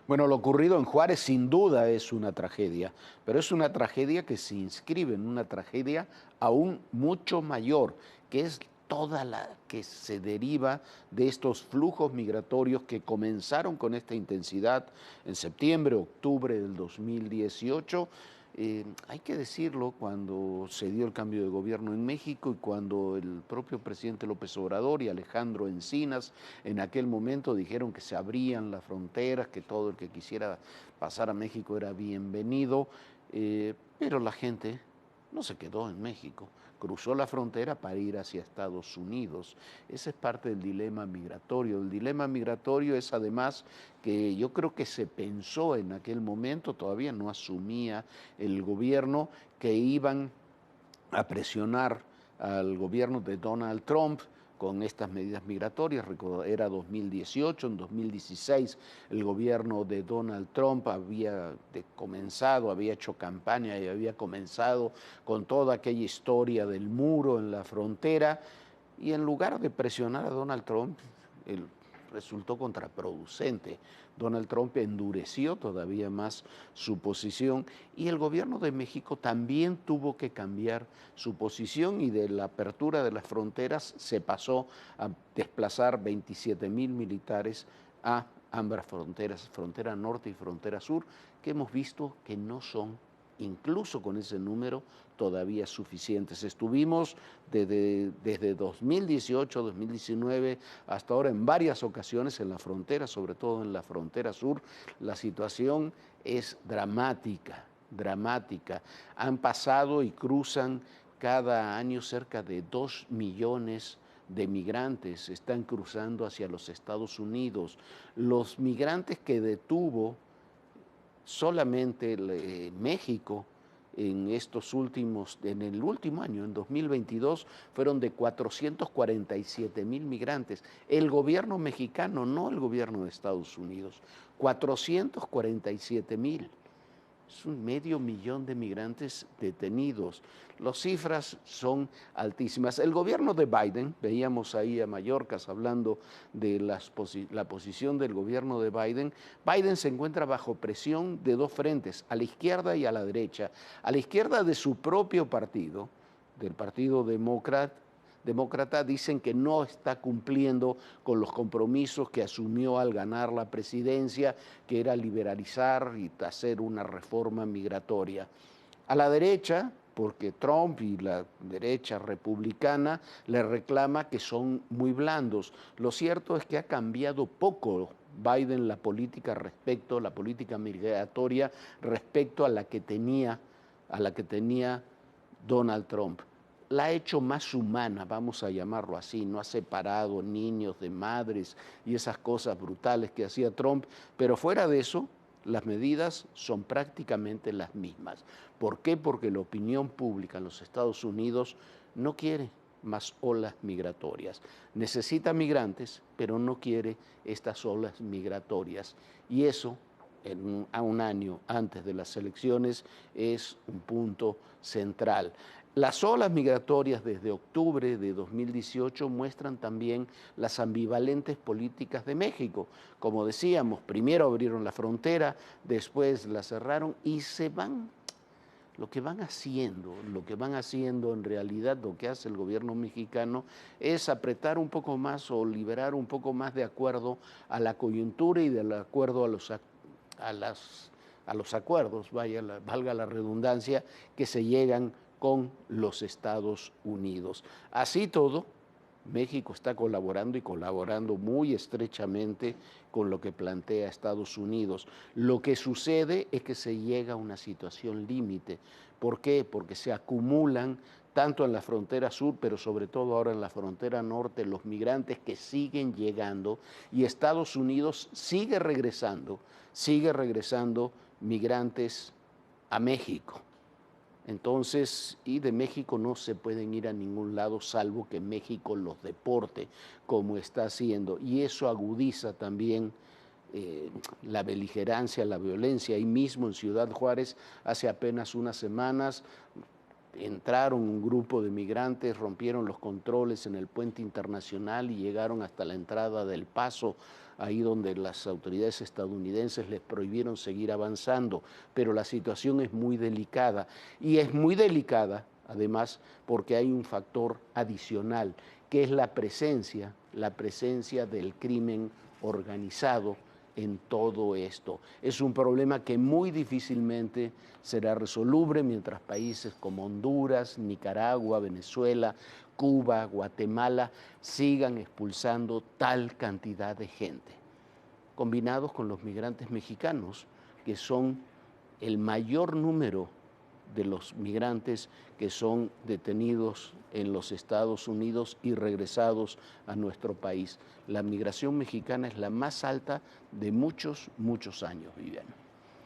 Bueno, lo ocurrido en Juárez sin duda es una tragedia, pero es una tragedia que se inscribe en una tragedia aún mucho mayor, que es toda la que se deriva de estos flujos migratorios que comenzaron con esta intensidad en septiembre, octubre del 2018. Hay que decirlo, cuando se dio el cambio de gobierno en México y cuando el propio presidente López Obrador y Alejandro Encinas en aquel momento dijeron que se abrían las fronteras, que todo el que quisiera pasar a México era bienvenido, pero la gente no se quedó en México, cruzó la frontera para ir hacia Estados Unidos. Ese es parte del dilema migratorio. El dilema migratorio es además que yo creo que se pensó en aquel momento, todavía no asumía el gobierno, que iban a presionar al gobierno de Donald Trump con estas medidas migratorias. Era 2018, en 2016 el gobierno de Donald Trump había comenzado, había hecho campaña y había comenzado con toda aquella historia del muro en la frontera, y en lugar de presionar a Donald Trump, el resultó contraproducente. Donald Trump endureció todavía más su posición y el gobierno de México también tuvo que cambiar su posición, y de la apertura de las fronteras se pasó a desplazar 27,000 militares a ambas fronteras, frontera norte y frontera sur, que hemos visto que no son, incluso con ese número, todavía suficientes. Estuvimos desde 2018, 2019 hasta ahora en varias ocasiones en la frontera, sobre todo en la frontera sur. La situación es dramática, dramática. Han pasado y cruzan cada año cerca de 2 millones de migrantes, están cruzando hacia los Estados Unidos. Los migrantes que detuvo solamente México en el último año, en 2022, fueron de 447,000 migrantes. El gobierno mexicano, no el gobierno de Estados Unidos, 447,000. Es un medio millón de migrantes detenidos. Las cifras son altísimas. El gobierno de Biden, veíamos ahí a Mallorcas hablando de la posición del gobierno de Biden. Biden se encuentra bajo presión de dos frentes, a la izquierda y a la derecha. A la izquierda de su propio partido, del Partido Demócrata, dicen que no está cumpliendo con los compromisos que asumió al ganar la presidencia, que era liberalizar y hacer una reforma migratoria. A la derecha, porque Trump y la derecha republicana le reclama que son muy blandos. Lo cierto es que ha cambiado poco Biden la política migratoria respecto a la que tenía Donald Trump. La ha hecho más humana, vamos a llamarlo así. No ha separado niños de madres y esas cosas brutales que hacía Trump, pero fuera de eso, las medidas son prácticamente las mismas. ¿Por qué? Porque la opinión pública en los Estados Unidos no quiere más olas migratorias. Necesita migrantes, pero no quiere estas olas migratorias. Y eso, a un año antes de las elecciones, es un punto central. Las olas migratorias desde octubre de 2018 muestran también las ambivalentes políticas de México. Como decíamos, primero abrieron la frontera, después la cerraron y lo que van haciendo en realidad, lo que hace el gobierno mexicano es apretar un poco más o liberar un poco más de acuerdo a la coyuntura y de acuerdo a los acuerdos, valga la redundancia, que se llegan con los Estados Unidos. Así todo, México está colaborando y colaborando muy estrechamente con lo que plantea Estados Unidos. Lo que sucede es que se llega a una situación límite. ¿Por qué? Porque se acumulan tanto en la frontera sur, pero sobre todo ahora en la frontera norte, los migrantes que siguen llegando, y Estados Unidos sigue regresando migrantes a México. Entonces, y de México no se pueden ir a ningún lado salvo que México los deporte, como está haciendo. Y eso agudiza también la beligerancia, la violencia. Ahí mismo en Ciudad Juárez, hace apenas unas semanas, entraron un grupo de migrantes, rompieron los controles en el puente internacional y llegaron hasta la entrada del Paso, ahí donde las autoridades estadounidenses les prohibieron seguir avanzando, pero la situación es muy delicada y es muy delicada además porque hay un factor adicional, que es la presencia del crimen organizado en todo esto. Es un problema que muy difícilmente será resoluble mientras países como Honduras, Nicaragua, Venezuela, Cuba, Guatemala sigan expulsando tal cantidad de gente, combinados con los migrantes mexicanos, que son el mayor número de los migrantes que son detenidos en los Estados Unidos y regresados a nuestro país. La migración mexicana es la más alta de muchos, muchos años, Viviana.